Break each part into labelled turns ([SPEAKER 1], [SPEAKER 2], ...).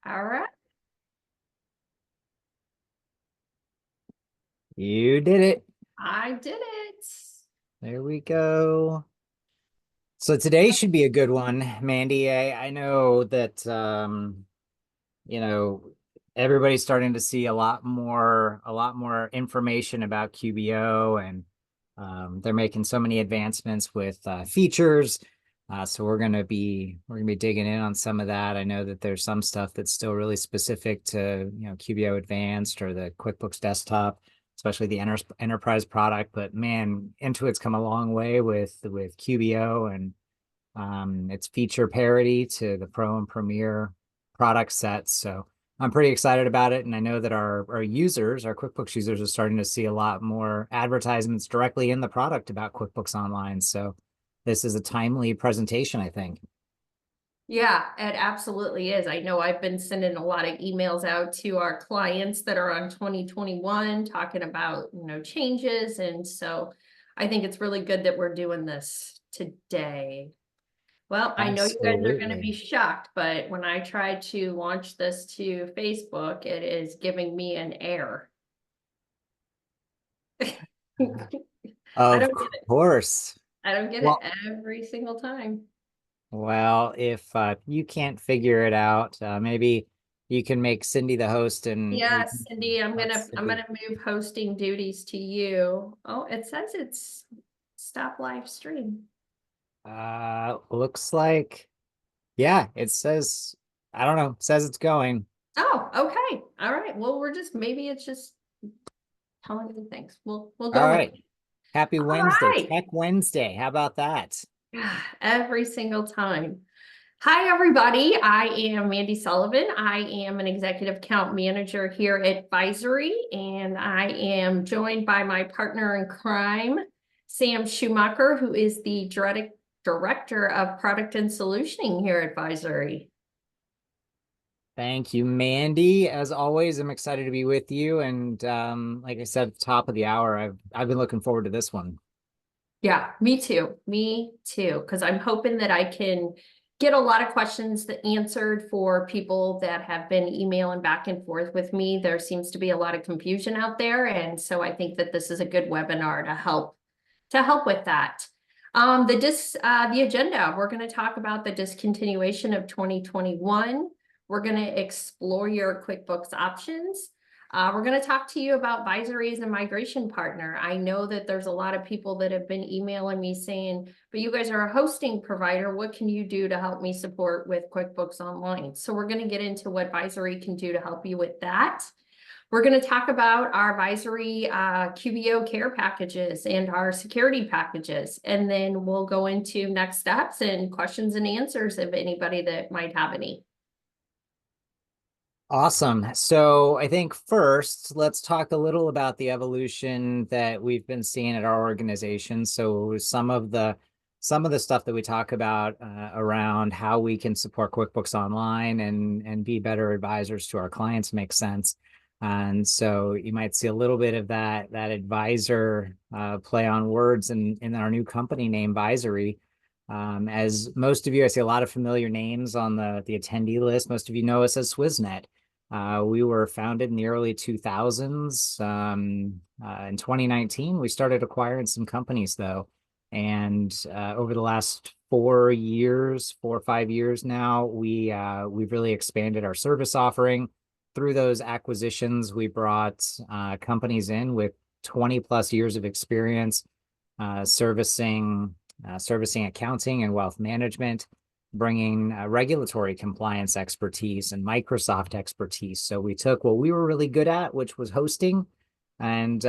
[SPEAKER 1] All right.
[SPEAKER 2] You did it.
[SPEAKER 1] I did it.
[SPEAKER 2] There we go. So today should be a good one, Mandy. I know that you know, everybody's starting to see a lot more information about QBO, and they're making so many advancements with features. So we're gonna be digging in on some of that. I know that there's some stuff that's still really specific to QBO Advanced or the QuickBooks Desktop, especially the enterprise product. But man, Intuit's come a long way with QBO, and it's feature parity to the Pro and Premier product sets. So I'm pretty excited about it. And I know that our users, our QuickBooks users, are starting to see a lot more advertisements directly in the product about QuickBooks Online. So this is a timely presentation, I think.
[SPEAKER 1] Yeah, it absolutely is. I know I've been sending a lot of emails out to our clients that are on 2021 talking about, changes. And so I think it's really good that we're doing this today. Well, I know you guys are going to be
[SPEAKER 2] Absolutely.
[SPEAKER 1] shocked, but when I try to launch this to Facebook, it is giving me an error. I
[SPEAKER 2] Of
[SPEAKER 1] don't get it.
[SPEAKER 2] course.
[SPEAKER 1] I don't get it
[SPEAKER 2] Well,
[SPEAKER 1] every single time.
[SPEAKER 2] well, if you can't figure it out, maybe you can make Cindy the host, and we
[SPEAKER 1] Yes,
[SPEAKER 2] can
[SPEAKER 1] Cindy, I'm
[SPEAKER 2] let
[SPEAKER 1] gonna I'm
[SPEAKER 2] Cindy.
[SPEAKER 1] gonna move hosting duties to you. Oh, it says it's stop live stream.
[SPEAKER 2] Looks like, yeah, it says, I don't know, it says it's going.
[SPEAKER 1] Oh, okay. All right. Well, maybe it's just telling me things. We'll
[SPEAKER 2] All
[SPEAKER 1] go with
[SPEAKER 2] right.
[SPEAKER 1] it.
[SPEAKER 2] Happy
[SPEAKER 1] All
[SPEAKER 2] Wednesday.
[SPEAKER 1] right.
[SPEAKER 2] Tech Wednesday. How about that?
[SPEAKER 1] Every single time. Hi, everybody. I am Mandy Sullivan. I am an executive account manager here at Visory, and I am joined by my partner in crime, Sam Schuemacher, who is the director of product and solutioning here at Visory.
[SPEAKER 2] Thank you, Mandy. As always, I'm excited to be with you. And like I said at the top of the hour, I've been looking forward to this one.
[SPEAKER 1] Yeah, me too. Me too. Because I'm hoping that I can get a lot of questions that answered for people that have been emailing back and forth with me. There seems to be a lot of confusion out there. And so I think that this is a good webinar to help with that. The agenda, we're going to talk about the discontinuation of 2021. We're going to explore your QuickBooks options. We're going to talk to you about Visory as a migration partner. I know that there's a lot of people that have been emailing me saying, but you guys are a hosting provider. What can you do to help me support with QuickBooks Online? So we're going to get into what Visory can do to help you with that. We're going to talk about our Visory QBO care packages and our security packages. And then we'll go into next steps and questions and answers of anybody that might have any.
[SPEAKER 2] Awesome. So I think first, let's talk a little about the evolution that we've been seeing at our organization. So some of the stuff that we talk about around how we can support QuickBooks Online and be better advisors to our clients makes sense. And so you might see a little bit of that advisor play on words in our new company name, Visory. As most of you, I see a lot of familiar names on the attendee list. Most of you know us as Swissnet. We were founded in the early 2000s. In 2019, we started acquiring some companies, though. And over the last 4 years, 4 or 5 years now, we've really expanded our service offering. Through those acquisitions, we brought companies in with 20 plus years of experience servicing accounting and wealth management, bringing regulatory compliance expertise and Microsoft expertise. So we took what we were really good at, which was hosting, and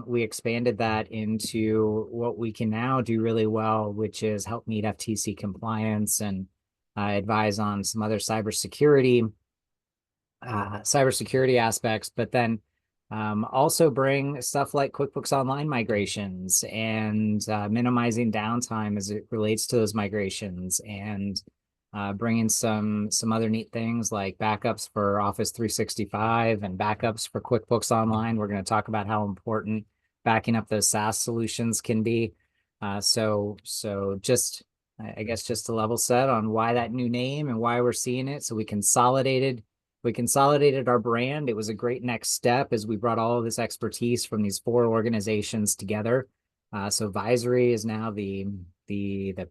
[SPEAKER 2] we expanded that into what we can now do really well, which is help meet FTC compliance and advise on some other cybersecurity aspects, but then also bring stuff like QuickBooks Online migrations and minimizing downtime as it relates to those migrations, and bringing some other neat things like backups for Office 365 and backups for QuickBooks Online. We're going to talk about how important backing up those SaaS solutions can be. So just I guess just to level set on why that new name and why we're seeing it. So we consolidated We consolidated our brand. It was a great next step as we brought all of this expertise from these 4 organizations together. So Visory is now the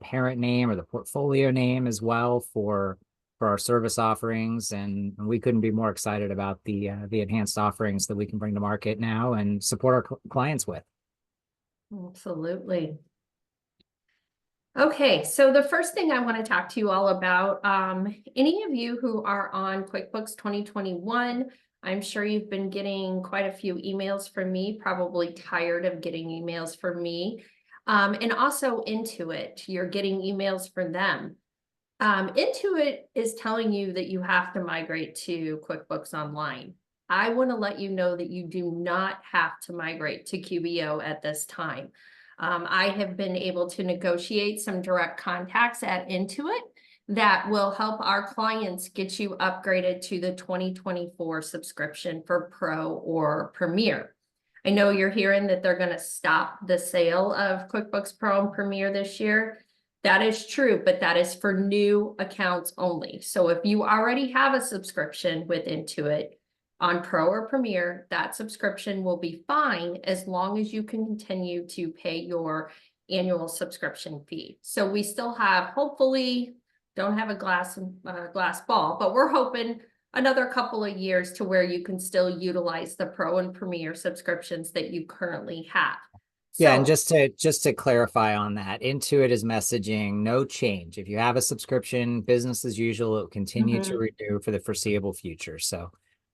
[SPEAKER 2] parent name or the portfolio name as well for our service offerings, and we couldn't be more excited about the enhanced offerings that we can bring to market now and support our clients with.
[SPEAKER 1] Absolutely. Okay, so the first thing I want to talk to you all about, any of you who are on QuickBooks 2021, I'm sure you've been getting quite a few emails from me, probably tired of getting emails from me. And also Intuit, you're getting emails from them. Intuit is telling you that you have to migrate to QuickBooks Online. I want to let you know that you do not have to migrate to QBO at this time. I have been able to negotiate some direct contacts at Intuit that will help our clients get you upgraded to the 2024 subscription for Pro or Premier. I know you're hearing that they're going to stop the sale of QuickBooks Pro and Premier this year. That is true, but that is for new accounts only. So if you already have a subscription with Intuit on Pro or Premier, that subscription will be fine as long as you can continue to pay your annual subscription fee. So we still have, hopefully, don't have a glass ball, but we're hoping another couple of years to where you can still utilize the Pro and Premier subscriptions that you currently have.
[SPEAKER 2] Yeah, and just to clarify on that, Intuit is messaging no change. If you have a subscription, business as usual, it will continue to renew for the foreseeable future. So,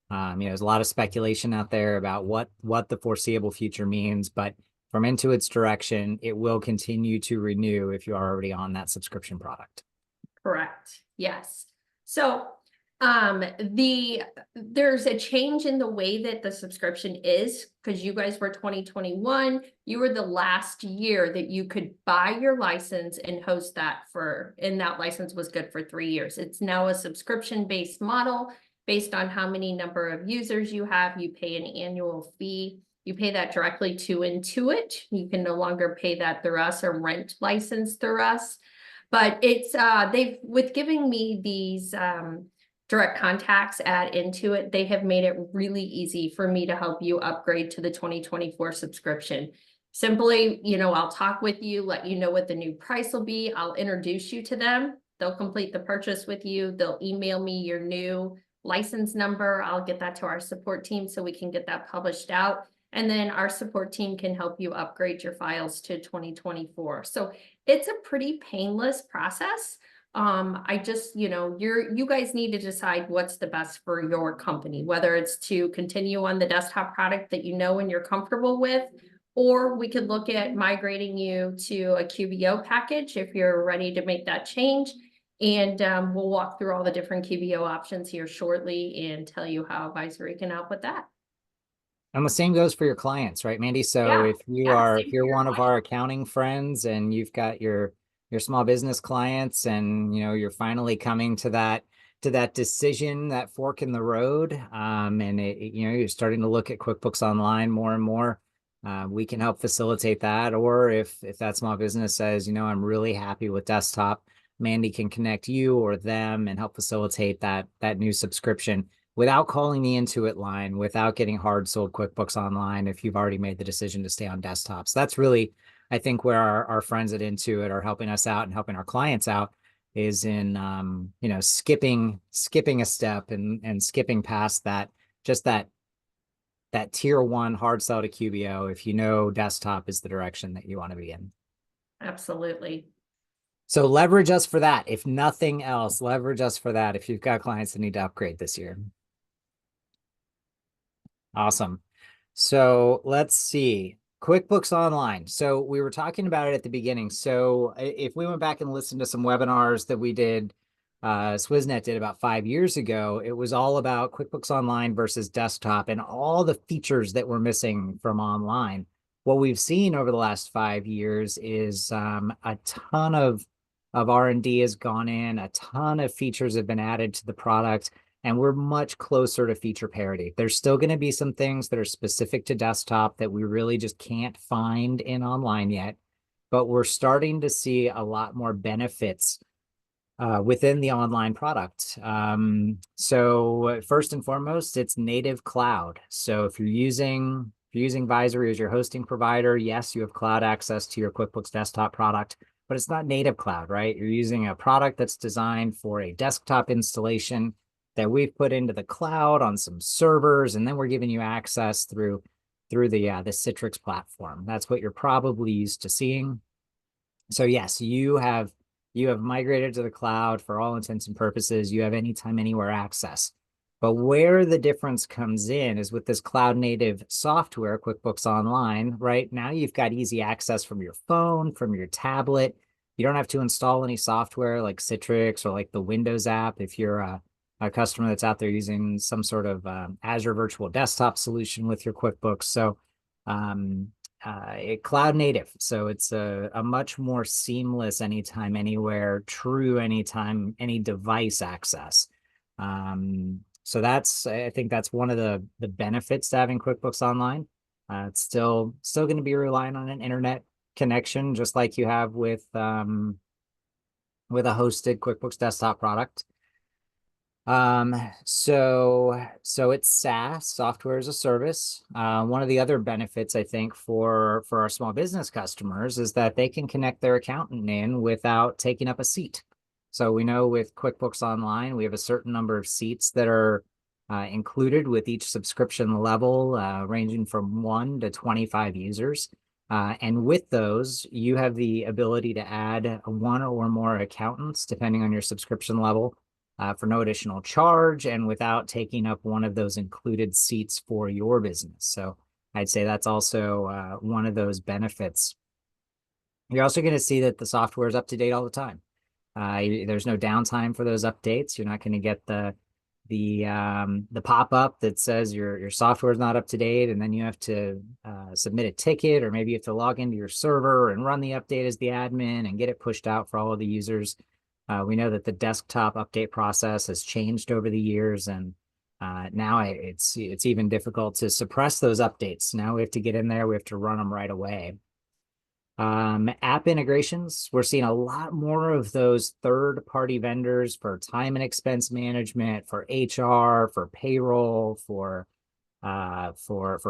[SPEAKER 2] there's a lot of speculation out there about what the foreseeable future means, but from Intuit's direction, it will continue to renew if you're already on that subscription product.
[SPEAKER 1] Correct. Yes. So there's a change in the way that the subscription is, because you guys were 2021, you were the last year that you could buy your license and host that and that license was good for 3 years. It's now a subscription-based model based on how many number of users you have. You pay an annual fee. You pay that directly to Intuit. You can no longer pay that through us or rent license through us. But it's with giving me these direct contacts at Intuit, they have made it really easy for me to help you upgrade to the 2024 subscription. Simply, I'll talk with you, let you know what the new price will be. I'll introduce you to them. They'll complete the purchase with you. They'll email me your new license number. I'll get that to our support team so we can get that published out. And then our support team can help you upgrade your files to 2024. So it's a pretty painless process. I just, you guys need to decide what's the best for your company, whether it's to continue on the desktop product that you know and you're comfortable with, or we could look at migrating you to a QBO package if you're ready to make that change. And we'll walk through all the different QBO options here shortly and tell you how Visory can help with that.
[SPEAKER 2] And the same goes for your clients, right, Mandy? So if you're one of our accounting friends and you've got your small business clients and you're finally coming to that decision, that fork in the road, and you're starting to look at QuickBooks Online more and more, we can help facilitate that. Or if that small business says, I'm really happy with desktop, Mandy can connect you or them and help facilitate that new subscription without calling the Intuit line, without getting hard sold QuickBooks Online if you've already made the decision to stay on desktops. That's really, I think, where our friends at Intuit are helping us out and helping our clients out is in, skipping a step and skipping past that tier 1 hard sell to QBO if desktop is the direction that you want to be in.
[SPEAKER 1] Absolutely.
[SPEAKER 2] So leverage us for that. If nothing else, leverage us for that if you've got clients that need to upgrade this year. Awesome. So let's see. QuickBooks Online. So we were talking about it at the beginning. So if we went back and listened to some webinars that we did, Swissnet did about 5 years ago, it was all about QuickBooks Online versus desktop and all the features that were missing from online. What we've seen over the last 5 years is a ton of R&D has gone in, a ton of features have been added to the product, and we're much closer to feature parity. There's still going to be some things that are specific to desktop that we really just can't find in online yet, but we're starting to see a lot more benefits within the online product. So first and foremost, it's native cloud. So if you're using Visory as your hosting provider, yes, you have cloud access to your QuickBooks Desktop product, but it's not native cloud, right? You're using a product that's designed for a desktop installation that we've put into the cloud on some servers, and then we're giving you access through the Citrix platform. That's what you're probably used to seeing. So yes, you have migrated to the cloud for all intents and purposes. You have anytime, anywhere access. But where the difference comes in is with this cloud native software, QuickBooks Online, right? Now you've got easy access from your phone, from your tablet. You don't have to install any software like Citrix or like the Windows app if you're a customer that's out there using some sort of Azure Virtual Desktop solution with your QuickBooks. So cloud native. So it's a much more seamless anytime, anywhere, true anytime, any device access. So I think that's one of the benefits to having QuickBooks Online. It's still going to be relying on an internet connection, just like you have with a hosted QuickBooks Desktop product. So it's SaaS, software as a service. One of the other benefits I think for our small business customers is that they can connect their accountant in without taking up a seat. So we know with QuickBooks Online, we have a certain number of seats that are included with each subscription level, ranging from 1 to 25 users. And with those, you have the ability to add one or more accountants, depending on your subscription level, for no additional charge and without taking up one of those included seats for your business. So I'd say that's also one of those benefits. You're also going to see that the software is up to date all the time. There's no downtime for those updates. You're not going to get the pop-up that says your software is not up to date, and then you have to submit a ticket, or maybe you have to log into your server and run the update as the admin and get it pushed out for all of the users. We know that the desktop update process has changed over the years, and now it's even difficult to suppress those updates. Now we have to get in there, we have to run them right away. App integrations, we're seeing a lot more of those third-party vendors for time and expense management, for HR, for payroll, for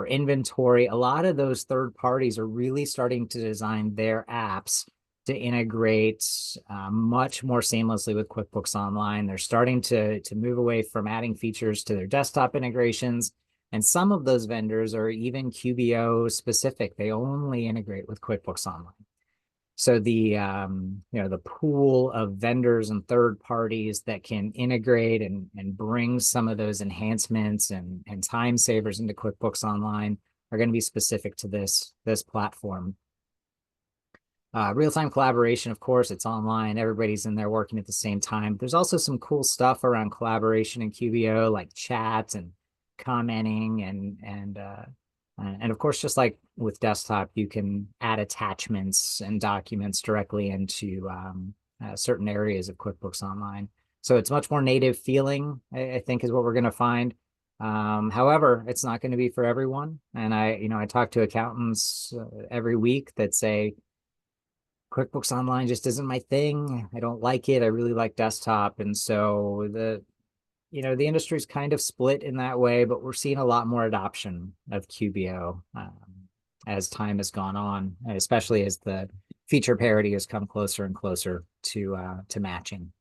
[SPEAKER 2] inventory. A lot of those third parties are really starting to design their apps to integrate much more seamlessly with QuickBooks Online. They're starting to move away from adding features to their desktop integrations. And some of those vendors are even QBO specific. They only integrate with QuickBooks Online. So the pool of vendors and third parties that can integrate and bring some of those enhancements and time savers into QuickBooks Online are going to be specific to this platform. Real-time collaboration, of course, it's online. Everybody's in there working at the same time. There's also some cool stuff around collaboration in QBO, like chat and commenting, and of course, just like with desktop, you can add attachments and documents directly into certain areas of QuickBooks Online. So it's much more native feeling, I think, is what we're going to find. However, it's not going to be for everyone. And I talk to accountants every week that say, QuickBooks Online just isn't my thing. I don't like it. I really like desktop. And so the industry is kind of split in that way, but we're seeing a lot more adoption of QBO as time has gone on, especially as the feature parity has come closer and closer to matching.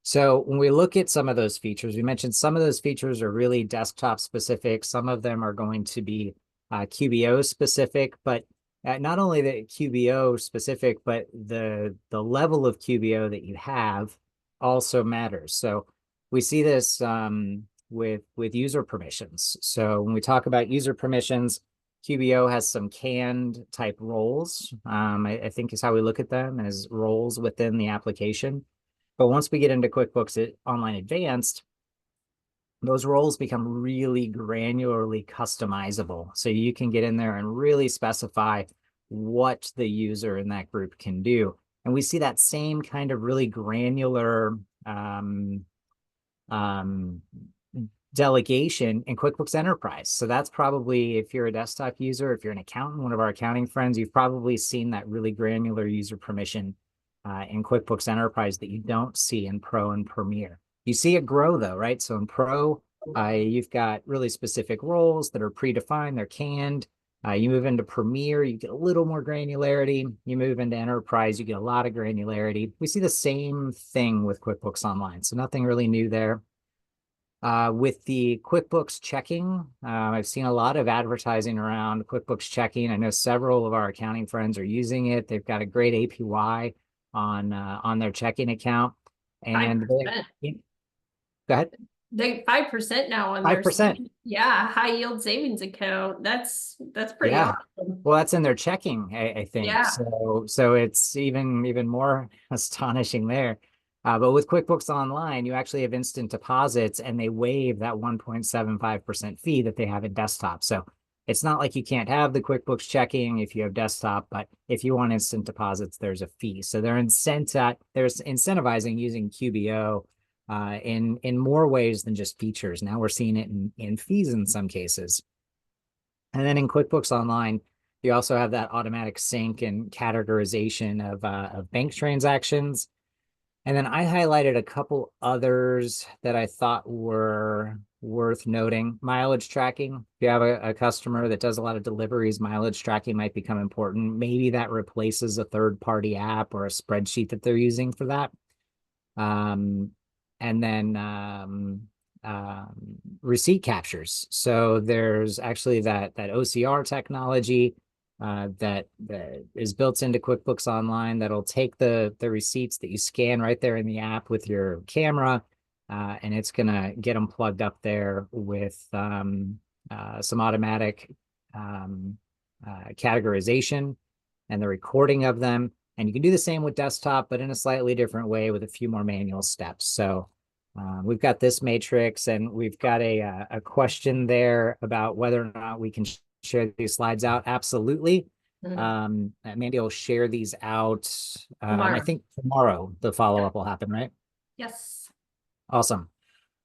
[SPEAKER 2] So when we look at some of those features, we mentioned some of those features are really desktop specific. Some of them are going to be QBO specific, but not only the QBO specific, but the level of QBO that you have also matters. So we see this with user permissions. So when we talk about user permissions, QBO has some canned type roles. I think is how we look at them, as roles within the application. But once we get into QuickBooks Online Advanced, those roles become really granularly customizable. So you can get in there and really specify what the user in that group can do. And we see that same kind of really granular delegation in QuickBooks Enterprise. So that's probably, if you're a desktop user, if you're an accountant, one of our accounting friends, you've probably seen that really granular user permission in QuickBooks Enterprise that you don't see in Pro and Premier. You see it grow though, right? So in Pro, you've got really specific roles that are predefined, they're canned. You move into Premier, you get a little more granularity. You move into Enterprise, you get a lot of granularity. We see the same thing with QuickBooks Online, so nothing really new there. With the QuickBooks checking, I've seen a lot of advertising around QuickBooks checking. I know several of our accounting friends are using it. They've got a great APY on their checking account. And
[SPEAKER 1] 5%.
[SPEAKER 2] go ahead.
[SPEAKER 1] They 5% now on their
[SPEAKER 2] 5%.
[SPEAKER 1] yeah, high yield savings account. That's pretty
[SPEAKER 2] Yeah.
[SPEAKER 1] awesome.
[SPEAKER 2] Well, that's in their checking, I think.
[SPEAKER 1] Yeah.
[SPEAKER 2] So it's even more astonishing there. But with QuickBooks Online, you actually have instant deposits and they waive that 1.75% fee that they have in desktop. So it's not like you can't have the QuickBooks checking if you have desktop, but if you want instant deposits, there's a fee. So they're incentivizing using QBO in more ways than just features. Now we're seeing it in fees in some cases. And then in QuickBooks Online, you also have that automatic sync and categorization of bank transactions. And then I highlighted a couple others that I thought were worth noting. Mileage tracking. If you have a customer that does a lot of deliveries, mileage tracking might become important. Maybe that replaces a third-party app or a spreadsheet that they're using for that. And then receipt captures. So there's actually that OCR technology that is built into QuickBooks Online that'll take the receipts that you scan right there in the app with your camera, and it's gonna get them plugged up there with some automatic categorization and the recording of them. And you can do the same with desktop, but in a slightly different way with a few more manual steps. So we've got this matrix, and we've got a question there about whether or not we can share these slides out. Absolutely. Mandy will share these out. I think tomorrow the follow-up will happen, right?
[SPEAKER 1] Yes.
[SPEAKER 2] Awesome.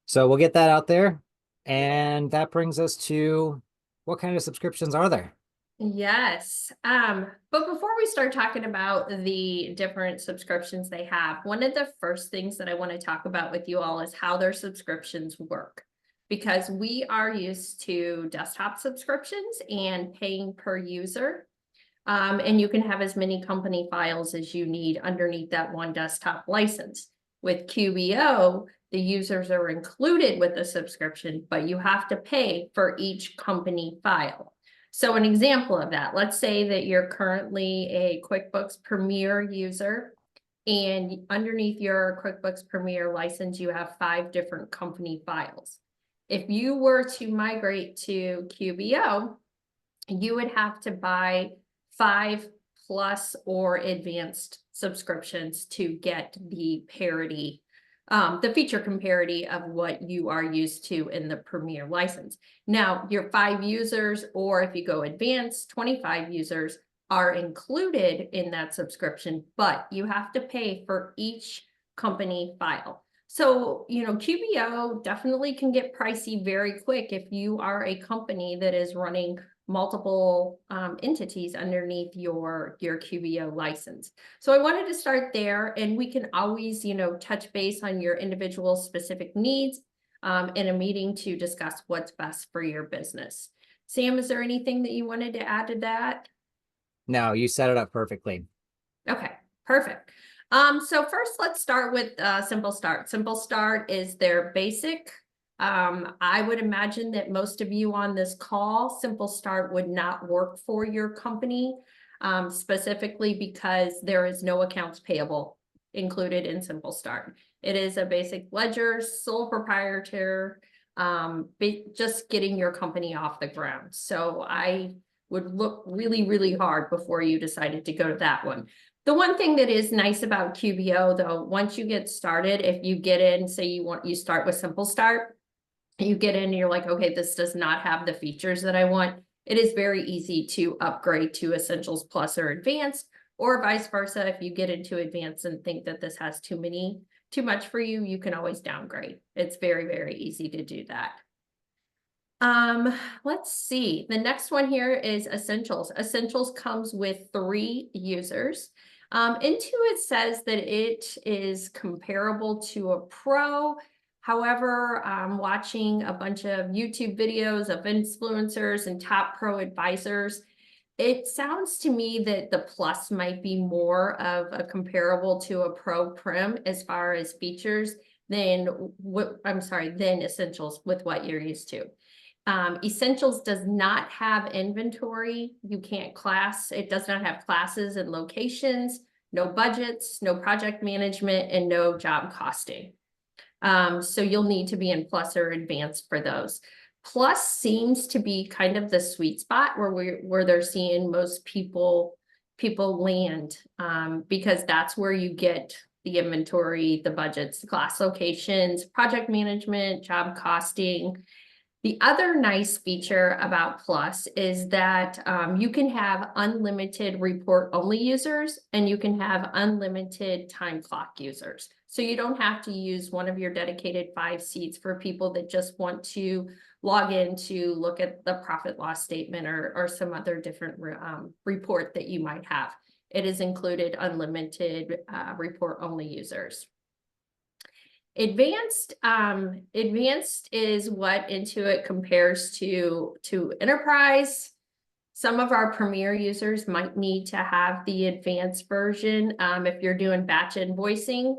[SPEAKER 2] So we'll get that out there. And that brings us to what kind of subscriptions are there?
[SPEAKER 1] Yes. But before we start talking about the different subscriptions they have, one of the first things that I want to talk about with you all is how their subscriptions work. Because we are used to desktop subscriptions and paying per user. And you can have as many company files as you need underneath that one desktop license. With QBO, the users are included with the subscription, but you have to pay for each company file. So an example of that, let's say that you're currently a QuickBooks Premier user, and underneath your QuickBooks Premier license, you have 5 different company files. If you were to migrate to QBO, you would have to buy 5 plus or advanced subscriptions to get the parity, the feature comparity of what you are used to in the Premier license. Now, your 5 users, or if you go advanced, 25 users are included in that subscription, but you have to pay for each company file. So, QBO definitely can get pricey very quick if you are a company that is running multiple entities underneath your QBO license. So I wanted to start there, and we can always, touch base on your individual specific needs in a meeting to discuss what's best for your business. Sam, is there anything that you wanted to add to that?
[SPEAKER 2] No, you set it up perfectly.
[SPEAKER 1] Okay, perfect. So first let's start with Simple Start. Simple Start is their basic. I would imagine that most of you on this call, Simple Start would not work for your company, specifically because there is no accounts payable included in Simple Start. It is a basic ledger, sole proprietor, just getting your company off the ground. So I would look really, really hard before you decided to go to that one. The one thing that is nice about QBO, though, once you get started, if you get in, say you start with Simple Start, you get in and you're like, okay, this does not have the features that I want. It is very easy to upgrade to Essentials Plus or Advanced, or vice versa. If you get into Advanced and think that this has too much for you, you can always downgrade. It's very, very easy to do that. Let's see. The next one here is Essentials. Essentials comes with 3 users. Intuit says that it is comparable to a pro. However, watching a bunch of YouTube videos of influencers and top pro advisors, it sounds to me that the Plus might be more of a comparable to a Pro Prim as far as features than than Essentials with what you're used to. Essentials does not have inventory. You can't class. It does not have classes and locations, no budgets, no project management, and no job costing. So you'll need to be in Plus or Advanced for those. Plus seems to be kind of the sweet spot where they're seeing most people land, because that's where you get the inventory, the budgets, the class locations, project management, job costing. The other nice feature about Plus is that you can have unlimited report-only users and you can have unlimited time clock users. So you don't have to use one of your dedicated 5 seats for people that just want to log in to look at the profit loss statement or some other different report that you might have. It is included unlimited report-only users. Advanced is what Intuit compares to enterprise. Some of our premier users might need to have the advanced version. If you're doing batch invoicing,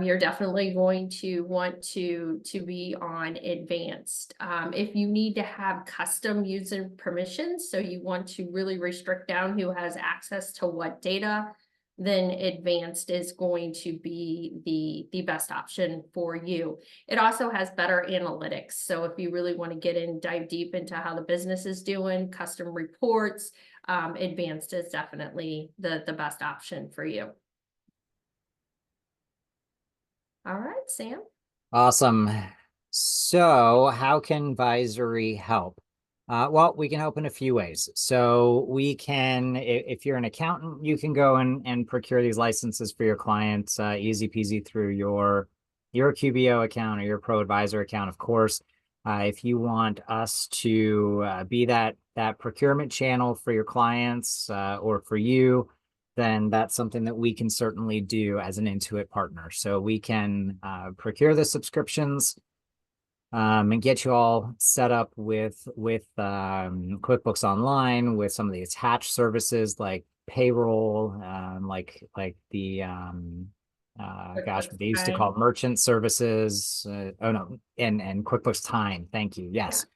[SPEAKER 1] you're definitely going to want to be on advanced. If you need to have custom user permissions, so you want to really restrict down who has access to what data, then advanced is going to be the best option for you. It also has better analytics. So if you really want to get in, dive deep into how the business is doing, custom reports, advanced is definitely the best option for you. All right, Sam.
[SPEAKER 2] Awesome. So how can Visory help? Well, we can help in a few ways. So we can, if you're an accountant, you can go and procure these licenses for your clients, easy peasy through your QBO account or your Pro Advisor account, of course. If you want us to be that procurement channel for your clients or for you, then that's something that we can certainly do as an Intuit partner. So we can procure the subscriptions and get you all set up with QuickBooks Online, with some of the attached services like payroll, like the gosh, they used to call merchant services. Oh no, and QuickBooks Time. Thank you. Yes. Yeah.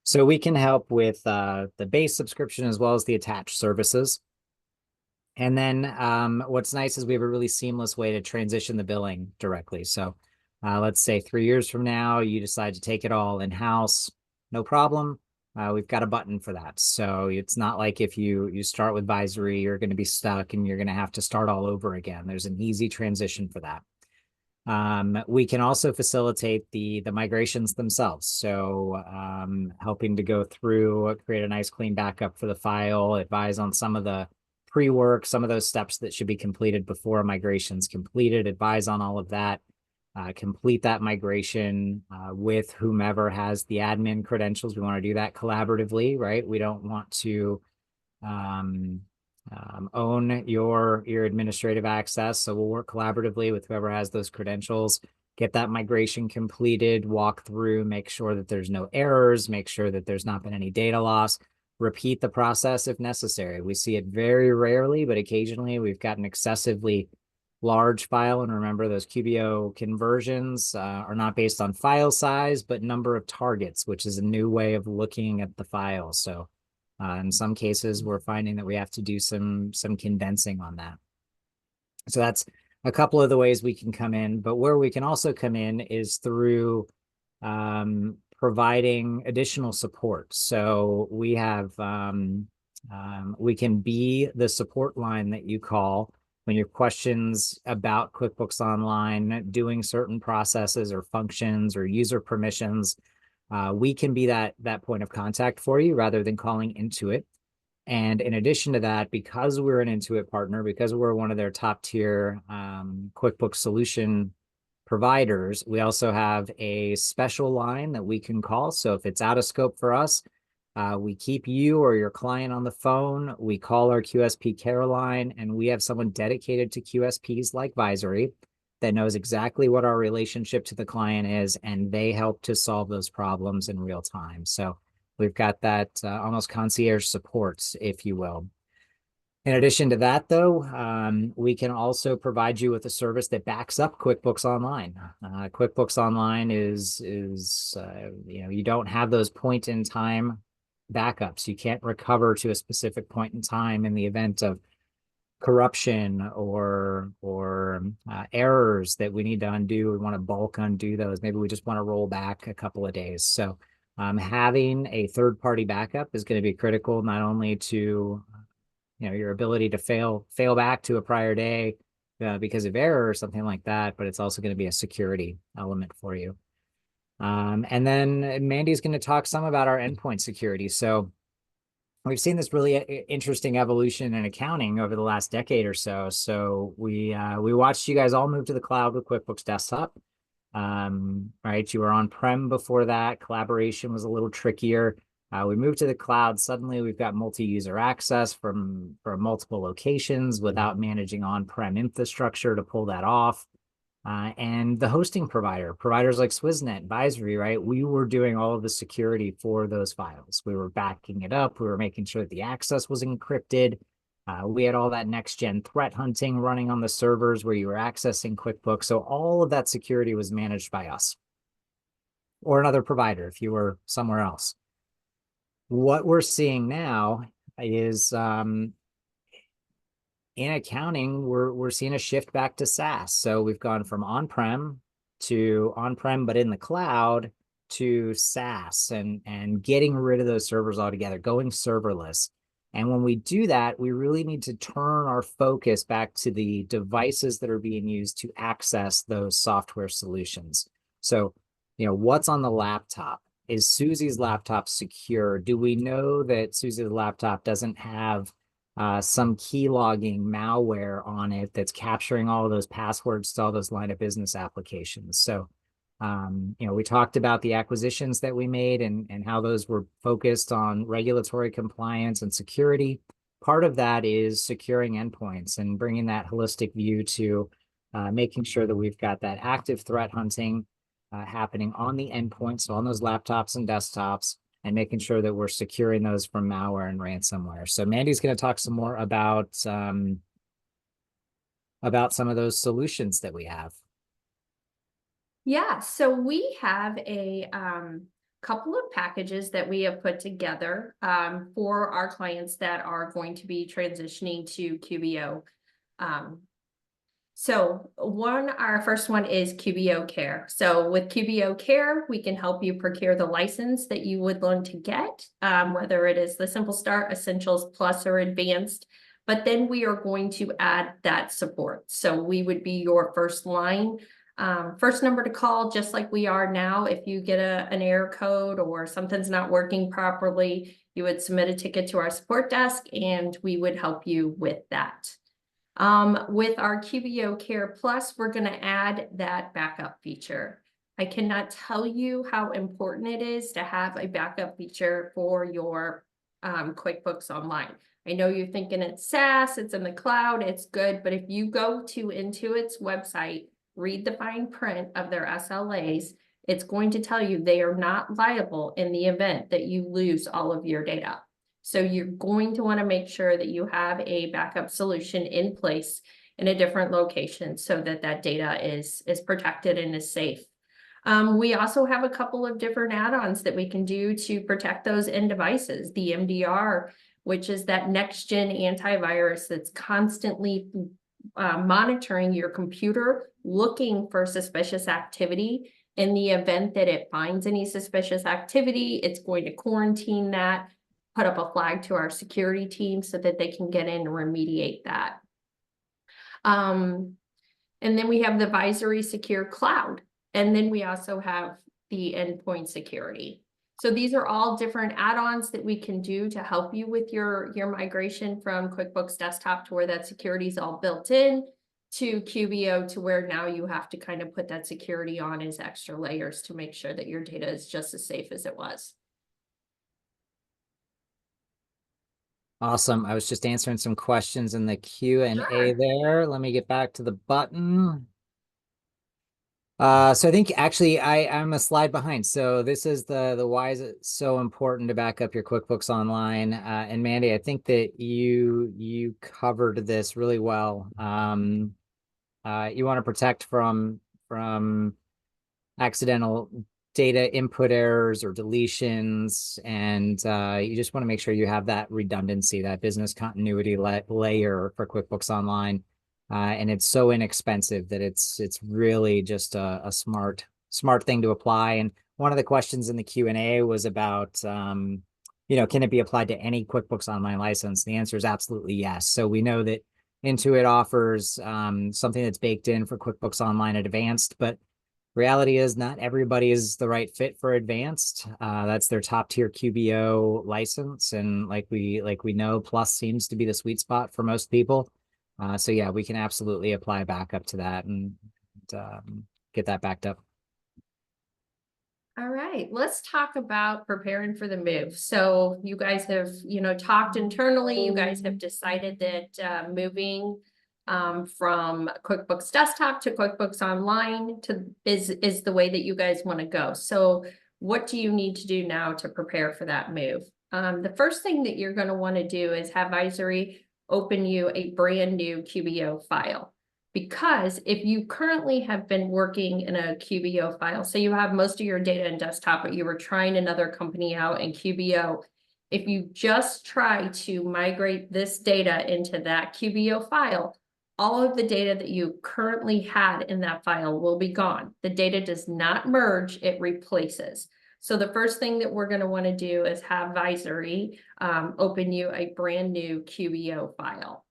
[SPEAKER 2] So we can help with the base subscription as well as the attached services. And then what's nice is we have a really seamless way to transition the billing directly. So let's say 3 years from now, you decide to take it all in-house, no problem. We've got a button for that. So it's not like if you start with Visory, you're going to be stuck and you're going to have to start all over again. There's an easy transition for that. We can also facilitate the migrations themselves. So helping to go through, create a nice clean backup for the file, advise on some of the pre-work, some of those steps that should be completed before a migration is completed, advise on all of that, complete that migration with whomever has the admin credentials. We want to do that collaboratively, right? We don't want to own your administrative access. So we'll work collaboratively with whoever has those credentials, get that migration completed, walk through, make sure that there's no errors, make sure that there's not been any data loss, repeat the process if necessary. We see it very rarely, but occasionally we've got an excessively large file. And remember, those QBO conversions are not based on file size, but number of targets, which is a new way of looking at the file. So in some cases, we're finding that we have to do some condensing on that. So that's a couple of the ways we can come in. But where we can also come in is through providing additional support. So we have, we can be the support line that you call when you have questions about QuickBooks Online, doing certain processes or functions or user permissions. We can be that point of contact for you rather than calling Intuit. And in addition to that, because we're an Intuit partner, because we're one of their top tier QuickBooks solution providers, we also have a special line that we can call. So if it's out of scope for us, We keep you or your client on the phone. We call our QSP care line, and we have someone dedicated to QSPs like Visory that knows exactly what our relationship to the client is, and they help to solve those problems in real time. So we've got that almost concierge support, if you will. In addition to that, though, we can also provide you with a service that backs up QuickBooks Online. QuickBooks Online is you don't have those point in time backups. You can't recover to a specific point in time in the event of corruption or errors that we need to undo. We want to bulk undo those. Maybe we just want to roll back a couple of days. So having a third-party backup is going to be critical, not only to your ability to fail back to a prior day because of error or something like that, but it's also going to be a security element for you. And then Mandy's going to talk some about our endpoint security. So we've seen this really interesting evolution in accounting over the last decade or so. So we watched you guys all move to the cloud with QuickBooks Desktop. Right, you were on-prem before that. Collaboration was a little trickier. We moved to the cloud. Suddenly, we've got multi-user access from multiple locations without managing on-prem infrastructure to pull that off. And the hosting providers like Swissnet, Visory, right? We were doing all of the security for those files. We were backing it up. We were making sure that the access was encrypted. We had all that next-gen threat hunting running on the servers where you were accessing QuickBooks. So all of that security was managed by us or another provider if you were somewhere else. What we're seeing now is in accounting, we're seeing a shift back to SaaS. So we've gone from on-prem to on-prem, but in the cloud, to SaaS and getting rid of those servers altogether, going serverless. And when we do that, we really need to turn our focus back to the devices that are being used to access those software solutions. So, what's on the laptop? Is Susie's laptop secure? Do we know that Susie's laptop doesn't have some key logging malware on it that's capturing all of those passwords to all those line of business applications? So, we talked about the acquisitions that we made and how those were focused on regulatory compliance and security. Part of that is securing endpoints and bringing that holistic view to making sure that we've got that active threat hunting happening on the endpoint, so on those laptops and desktops, and making sure that we're securing those from malware and ransomware. So Mandy's going to talk some more about some of those solutions that we have.
[SPEAKER 1] Yeah, so we have a couple of packages that we have put together for our clients that are going to be transitioning to QBO. So our first one is QBO Care. So with QBO Care, we can help you procure the license that you would want to get, whether it is the Simple Start, Essentials, Plus, or Advanced. But then we are going to add that support. So we would be your first line, first number to call, just like we are now. If you get an error code or something's not working properly, you would submit a ticket to our support desk and we would help you with that. With our QBO Care Plus, we're going to add that backup feature. I cannot tell you how important it is to have a backup feature for your QuickBooks Online. I know you're thinking it's SaaS, it's in the cloud, it's good, but if you go to Intuit's website, read the fine print of their SLAs, it's going to tell you they are not liable in the event that you lose all of your data. So you're going to want to make sure that you have a backup solution in place in a different location so that that data is protected and is safe. We also have a couple of different add-ons that we can do to protect those end devices. The MDR, which is that next-gen antivirus that's constantly monitoring your computer, looking for suspicious activity. In the event that it finds any suspicious activity, it's going to quarantine that, put up a flag to our security team so that they can get in and remediate that. And then we have the Visory Secure Cloud. And then we also have the Endpoint Security. So these are all different add-ons that we can do to help you with your migration from QuickBooks Desktop to where that security is all built in to QBO, to where now you have to kind of put that security on as extra layers to make sure that your data is just as safe as it was.
[SPEAKER 2] Awesome. I was just answering some questions in the Q&A
[SPEAKER 1] Sure.
[SPEAKER 2] there. Let me get back to the button. So I think actually I'm a slide behind. So this is the why is it so important to back up your QuickBooks Online? And Mandy, I think that you covered this really well. You want to protect from accidental data input errors or deletions, and you just want to make sure you have that redundancy, that business continuity layer for QuickBooks Online. And it's so inexpensive that it's really just a smart thing to apply. And one of the questions in the Q&A was about, can it be applied to any QuickBooks Online license? The answer is absolutely yes. So we know that Intuit offers something that's baked in for QuickBooks Online Advanced, but reality is not everybody is the right fit for advanced. That's their top tier QBO license. And like we know, Plus seems to be the sweet spot for most people. So yeah, we can absolutely apply backup to that and get that backed up.
[SPEAKER 1] All right, let's talk about preparing for the move. So you guys have, talked internally. You guys have decided that moving from QuickBooks Desktop to QuickBooks Online is the way that you guys want to go. So what do you need to do now to prepare for that move? The first thing that you're going to want to do is have Visory open you a brand new QBO file. Because if you currently have been working in a QBO file, so you have most of your data in desktop, but you were trying another company out in QBO, if you just try to migrate this data into that QBO file, all of the data that you currently had in that file will be gone. The data does not merge, it replaces. So the first thing that we're going to want to do is have Visory open you a brand new QBO file.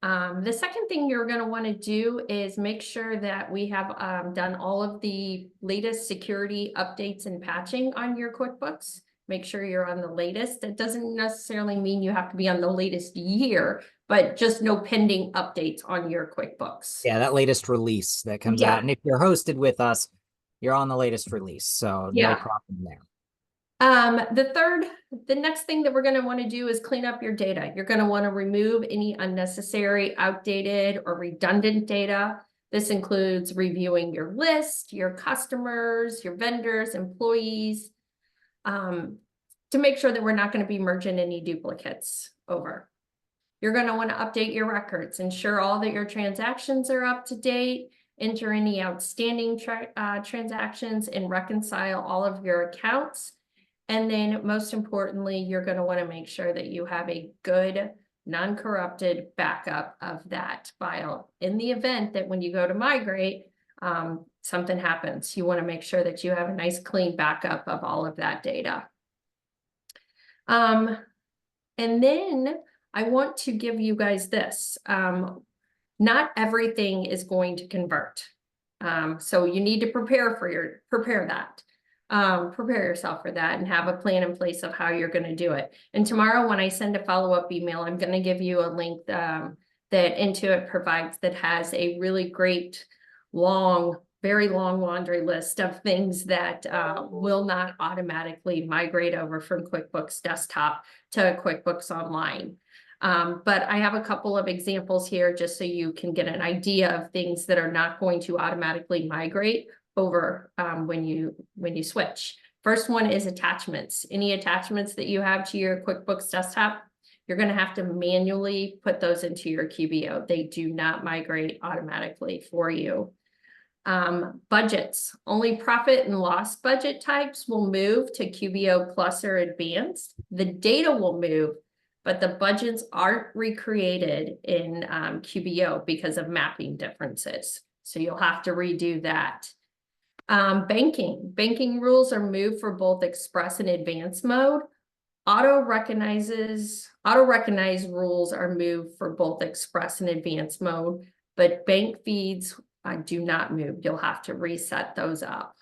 [SPEAKER 1] The second thing you're going to want to do is make sure that we have done all of the latest security updates and patching on your QuickBooks. Make sure you're on the latest. It doesn't necessarily mean you have to be on the latest year, but just no pending updates on your QuickBooks.
[SPEAKER 2] Yeah, that latest release that comes out.
[SPEAKER 1] Yeah,
[SPEAKER 2] And if you're hosted with us, you're on the latest release. So no
[SPEAKER 1] yeah.
[SPEAKER 2] problem there.
[SPEAKER 1] The next thing that we're going to want to do is clean up your data. You're going to want to remove any unnecessary, outdated, or redundant data. This includes reviewing your list, your customers, your vendors, employees, to make sure that we're not going to be merging any duplicates over. You're going to want to update your records, ensure all that your transactions are up to date, enter any outstanding transactions, and reconcile all of your accounts. And then most importantly, you're going to want to make sure that you have a good non-corrupted backup of that file. In the event that when you go to migrate, something happens, you want to make sure that you have a nice clean backup of all of that data. And then I want to give you guys this. Not everything is going to convert. So you need to prepare that. Prepare yourself for that and have a plan in place of how you're going to do it. And tomorrow when I send a follow-up email, I'm going to give you a link that Intuit provides that has a really great very long laundry list of things that will not automatically migrate over from QuickBooks Desktop to QuickBooks Online. But I have a couple of examples here just so you can get an idea of things that are not going to automatically migrate over when you switch. First one is attachments. Any attachments that you have to your QuickBooks Desktop, you're going to have to manually put those into your QBO. They do not migrate automatically for you. Budgets. Only profit and loss budget types will move to QBO Plus or Advanced. The data will move, but the budgets aren't recreated in QBO because of mapping differences. So you'll have to redo that. Banking rules are moved for both express and advanced mode. Auto recognize rules are moved for both express and advanced mode, but bank feeds do not move. You'll have to reset those up.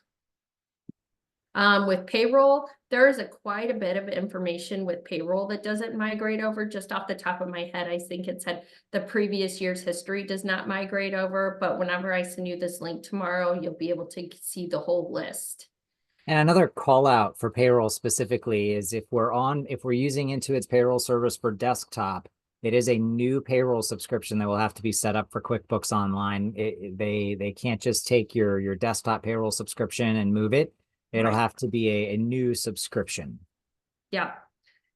[SPEAKER 1] With payroll, there is quite a bit of information with payroll that doesn't migrate over. Just off the top of my head, I think it said the previous year's history does not migrate over, but whenever I send you this link tomorrow, you'll be able to see the whole list.
[SPEAKER 2] And another call out for payroll specifically is if we're using Intuit's payroll service for desktop, it is a new payroll subscription that will have to be set up for QuickBooks Online. They can't just take your desktop payroll subscription and move it. It'll
[SPEAKER 1] Right.
[SPEAKER 2] have to be a new subscription.
[SPEAKER 1] Yeah.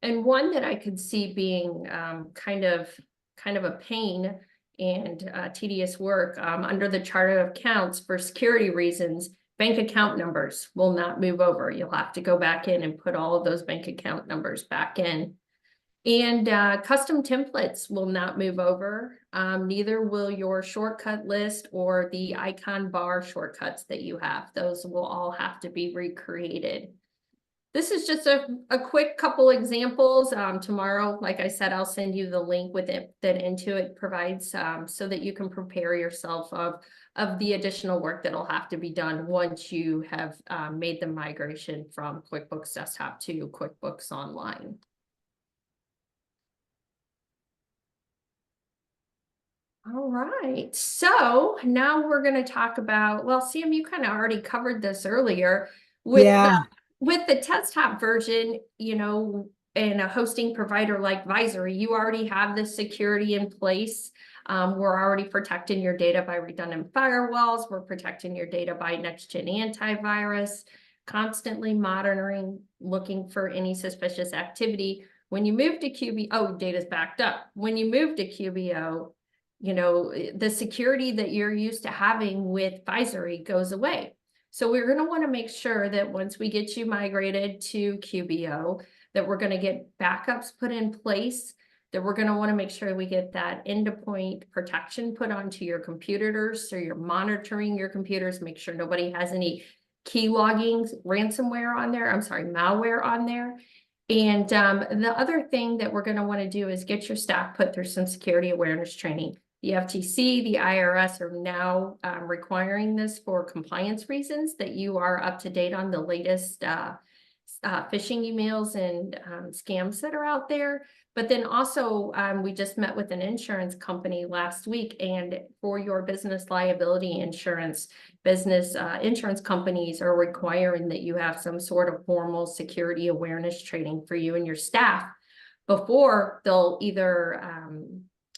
[SPEAKER 1] And one that I could see being kind of a pain and tedious work under the chart of accounts for security reasons, bank account numbers will not move over. You'll have to go back in and put all of those bank account numbers back in. And custom templates will not move over. Neither will your shortcut list or the icon bar shortcuts that you have. Those will all have to be recreated. This is just a quick couple examples. Tomorrow, like I said, I'll send you the link with it that Intuit provides so that you can prepare yourself of the additional work that'll have to be done once you have made the migration from QuickBooks Desktop to QuickBooks Online. All right, so now we're going to talk about, well, Sam, you kind of already covered this earlier with the desktop version, you know, and a hosting provider like Visory, you already have the security in place. We're already protecting your data by redundant firewalls. We're protecting your data by next-gen antivirus, constantly monitoring, looking for any suspicious activity. When you move to QBO, data's backed up. When you move to QBO, you know, the security that you're used to having with Visory goes away. So we're going to want to make sure that once we get you migrated to QBO, that we're going to get backups put in place, that we're going to want to make sure we get that endpoint protection put onto your computers. So you're monitoring your computers, make sure nobody has any key logging ransomware on there. I'm sorry, malware on there. And the other thing that we're going to want to do is get your staff put through some security awareness training. The FTC, the IRS are now requiring this for compliance reasons, that you are up to date on the latest phishing emails and scams that are out there. But then also, we just met with an insurance company last week, and for your business liability insurance, insurance companies are requiring that you have some sort of formal security awareness training for you and your staff before they'll either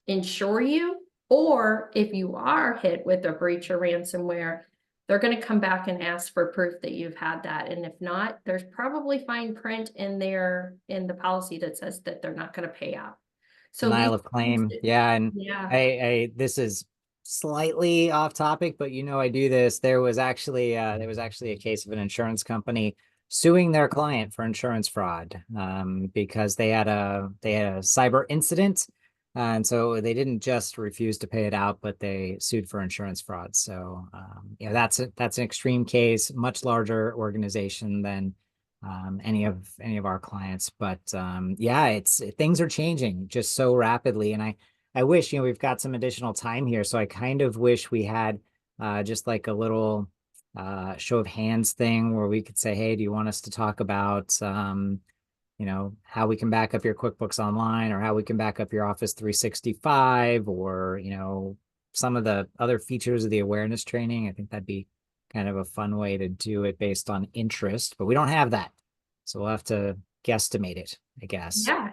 [SPEAKER 1] insure you, or if you are hit with a breach or ransomware, they're going to come back and ask for proof that you've had that. And if not, there's probably fine print in the policy that says that they're not going to pay out. So
[SPEAKER 2] Denial of claim. Yeah. And
[SPEAKER 1] yeah.
[SPEAKER 2] this is slightly off topic, but you know, I do this. There was actually a case of an insurance company suing their client for insurance fraud because they had a cyber incident. And so they didn't just refuse to pay it out, but they sued for insurance fraud. So yeah, that's an extreme case, much larger organization than any of our clients. But yeah, things are changing just so rapidly. And I wish, you know, we've got some additional time here. So I kind of wish we had just like a little show of hands thing where we could say, hey, do you want us to talk about you know, how we can back up your QuickBooks Online, or how we can back up your Office 365, or, you know, some of the other features of the awareness training. I think that'd be kind of a fun way to do it based on interest, but we don't have that. So we'll have to guesstimate it, I guess.
[SPEAKER 1] Yeah.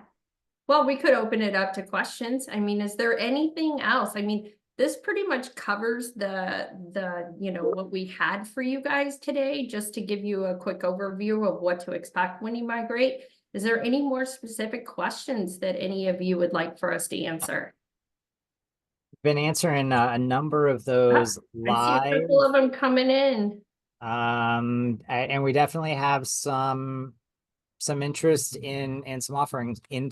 [SPEAKER 1] Well, we could open it up to questions. I mean, is there anything else? I mean, this pretty much covers the you know, what we had for you guys today, just to give you a quick overview of what to expect when you migrate. Is there any more specific questions that any of you would like for us to answer?
[SPEAKER 2] Been answering a number of those
[SPEAKER 1] I see a
[SPEAKER 2] live.
[SPEAKER 1] couple of them coming in.
[SPEAKER 2] And we definitely have some interest in some offerings in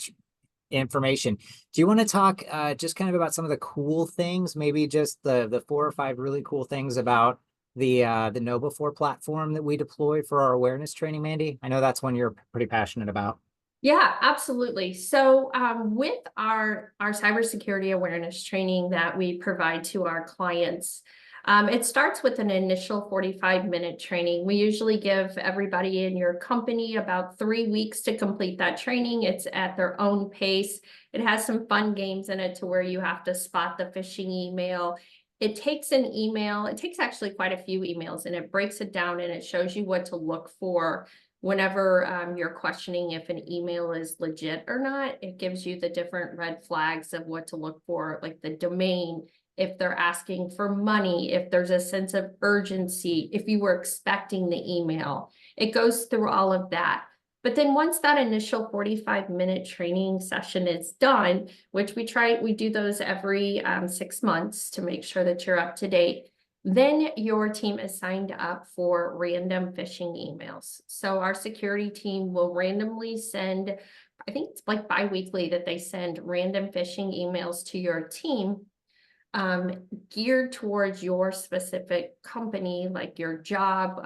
[SPEAKER 2] information. Do you want to talk just kind of about some of the cool things, maybe just the 4 or 5 really cool things about the KnowBe4 platform that we deploy for our awareness training, Mandy? I know that's one you're pretty passionate about.
[SPEAKER 1] Yeah, absolutely. So with our cybersecurity awareness training that we provide to our clients, it starts with an initial 45-minute training. We usually give everybody in your company about 3 weeks to complete that training. It's at their own pace. It has some fun games in it to where you have to spot the phishing email. it takes an email, it takes actually quite a few emails, and it breaks it down and it shows you what to look for whenever you're questioning if an email is legit or not. It gives you the different red flags of what to look for, like the domain, if they're asking for money, if there's a sense of urgency, if you were expecting the email. It goes through all of that. But then once that initial 45-minute training session is done, which we do those every 6 months to make sure that you're up to date, then your team is signed up for random phishing emails. So our security team will randomly send, I think it's like bi-weekly that they send random phishing emails to your team, geared towards your specific company, like your job.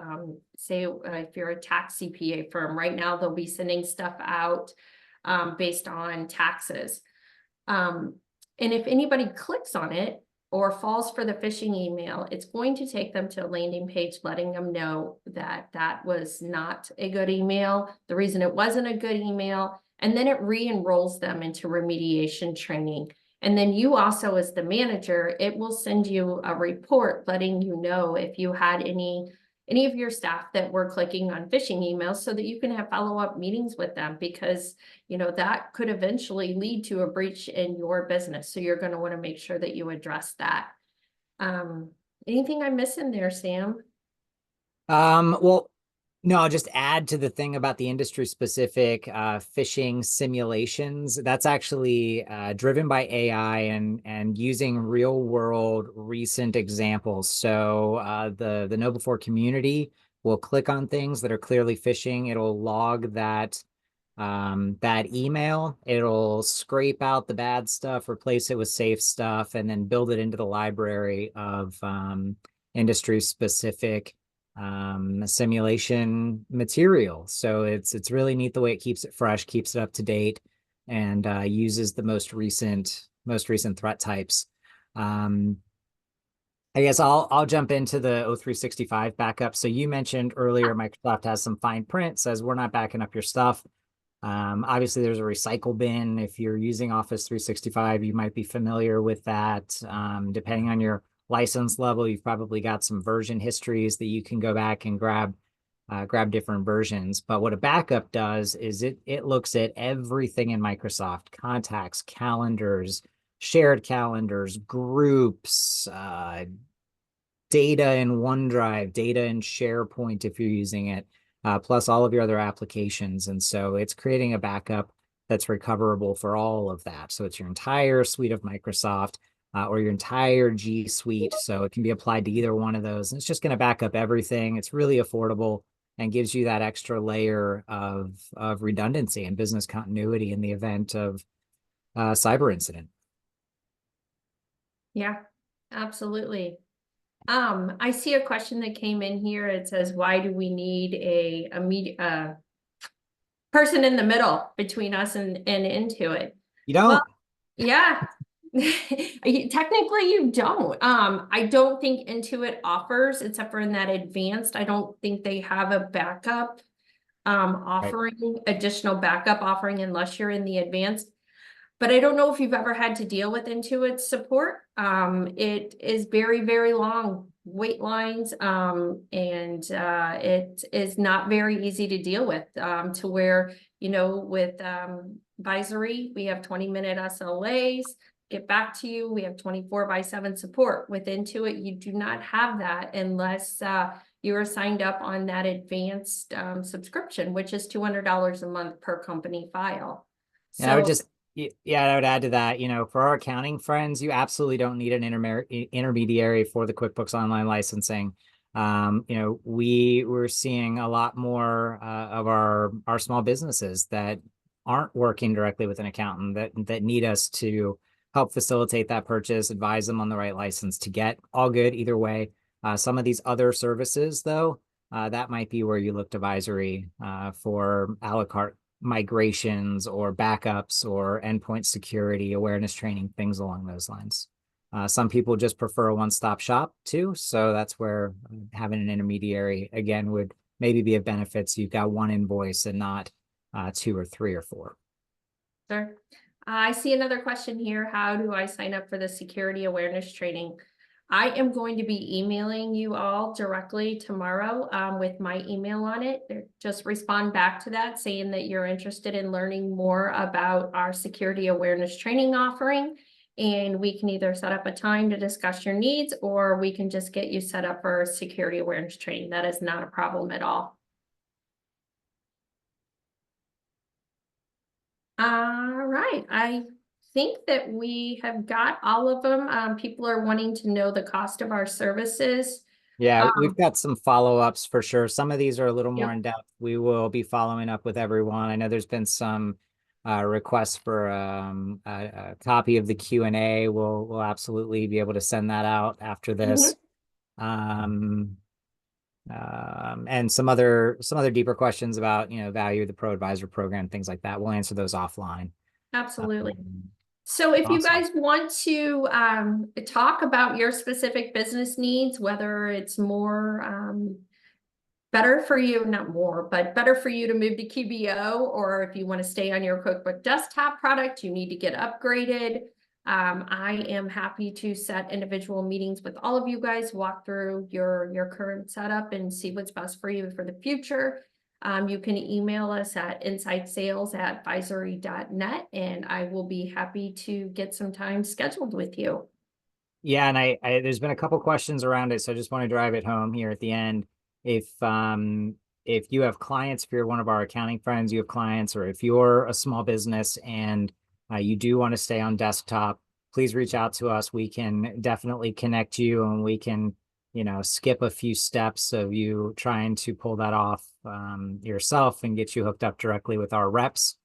[SPEAKER 1] Say if you're a tax CPA firm, right now they'll be sending stuff out based on taxes. And if anybody clicks on it or falls for the phishing email, it's going to take them to a landing page letting them know that that was not a good email, the reason it wasn't a good email, and then it re-enrolls them into remediation training. And then you also, as the manager, it will send you a report letting you know if you had any of your staff that were clicking on phishing emails, so that you can have follow-up meetings with them, because that could eventually lead to a breach in your business. So you're going to want to make sure that you address that. Anything I'm missing there, Sam?
[SPEAKER 2] Well, no, I'll just add to the thing about the industry specific phishing simulations. That's actually driven by AI and using real world recent examples. So the KnowBe4 community will click on things that are clearly phishing. It'll log that email. It'll scrape out the bad stuff, replace it with safe stuff, and then build it into the library of industry specific simulation material. So it's really neat the way it keeps it fresh, keeps it up to date, and uses the most recent threat types. I guess I'll jump into the O365 backup. So you mentioned earlier Microsoft has some fine print, says we're not backing up your stuff. Obviously, there's a recycle bin. If you're using Office 365, you might be familiar with that. Depending on your license level, you've probably got some version histories that you can go back and grab different versions. But what a backup does is it looks at everything in Microsoft: contacts, calendars, shared calendars, groups, data in OneDrive, data in SharePoint if you're using it, plus all of your other applications. And so it's creating a backup that's recoverable for all of that. So it's your entire suite of Microsoft or your entire G Suite. So it can be applied to either one of those. And it's just going to back up everything. It's really affordable and gives you that extra layer of redundancy and business continuity in the event of a cyber incident.
[SPEAKER 1] Yeah, absolutely. I see a question that came in here. It says, why do we need a person in the middle between us and Intuit?
[SPEAKER 2] You don't?
[SPEAKER 1] Well, yeah. Technically, you don't. I don't think Intuit offers, except for in that advanced, I don't think they have a backup offering, additional backup offering, unless you're in the advanced. But I don't know if you've ever had to deal with Intuit support. It is very, very long wait lines, and it is not very easy to deal with, to where, with Visory, we have 20-minute SLAs, get back to you. We have 24/7 support. With Intuit, you do not have that unless you are signed up on that advanced subscription, which is $200 a month per company file.
[SPEAKER 2] And I would just, yeah, I would add to that, for our accounting friends, you absolutely don't need an intermediary for the QuickBooks Online licensing. We're seeing a lot more of our small businesses that aren't working directly with an accountant that need us to help facilitate that purchase, advise them on the right license to get. All good either way. Some of these other services, though, that might be where you look to Visory for a la carte migrations or backups or endpoint security, awareness training, things along those lines. Some people just prefer a one-stop shop too. So that's where having an intermediary, again, would maybe be of benefit. So you've got one invoice and not 2 or 3 or 4.
[SPEAKER 1] Sure. I see another question here. How do I sign up for the security awareness training? I am going to be emailing you all directly tomorrow with my email on it. Just respond back to that saying that you're interested in learning more about our security awareness training offering. And we can either set up a time to discuss your needs, or we can just get you set up for security awareness training. That is not a problem at all. All right, I think that we have got all of them. People are wanting to know the cost of our services.
[SPEAKER 2] Yeah, we've
[SPEAKER 1] Um,
[SPEAKER 2] got some follow-ups for sure. Some of these are a little more
[SPEAKER 1] yep.
[SPEAKER 2] in depth. We will be following up with everyone. I know there's been some requests for a copy of the Q&A. We'll absolutely be able to send that out after
[SPEAKER 1] Mhm.
[SPEAKER 2] this. Um, and some other deeper questions about, value of the Pro Advisor program, things like that. We'll answer those offline.
[SPEAKER 1] Absolutely.
[SPEAKER 2] Um,
[SPEAKER 1] So if you
[SPEAKER 2] awesome.
[SPEAKER 1] guys want to talk about your specific business needs, whether it's more better for you, not more, but better for you to move to QBO, or if you want to stay on your QuickBooks Desktop product, you need to get upgraded. I am happy to set individual meetings with all of you guys, walk through your current setup and see what's best for you for the future. You can email us at insidesales@visory.net, and I will be happy to get some time scheduled with you.
[SPEAKER 2] Yeah, and there's been a couple questions around it, so I just want to drive it home here at the end. If you have clients, if you're one of our accounting friends, you have clients, or if you're a small business and you do want to stay on desktop, please reach out to us. We can definitely connect you, and we can, skip a few steps of you trying to pull that off yourself and get you hooked up directly with our reps.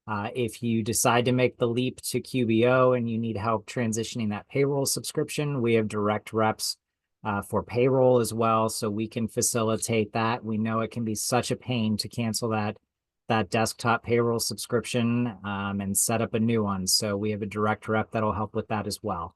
[SPEAKER 2] If you decide to make the leap to QBO and you need help transitioning that payroll subscription, we have direct reps for payroll as well, so we can facilitate that. We know it can be such a pain to cancel that desktop payroll subscription and set up a new one. So we have a direct rep that'll help with that as well.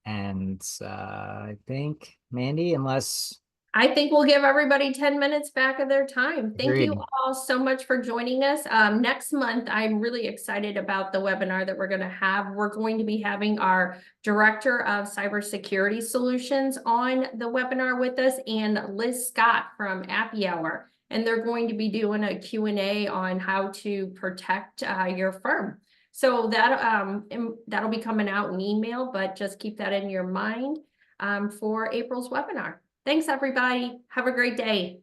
[SPEAKER 2] And I think, Mandy, unless
[SPEAKER 1] I think we'll give everybody 10 minutes back of their time. Thank you
[SPEAKER 2] agreed.
[SPEAKER 1] all so much for joining us. Next month, I'm really excited about the webinar that we're going to have. We're going to be having our Director of Cybersecurity Solutions on the webinar with us, and Liz Scott from Appy Hour. And they're going to be doing a Q&A on how to protect your firm. So that'll be coming out in email, but just keep that in your mind for April's webinar. Thanks, everybody. Have a great day.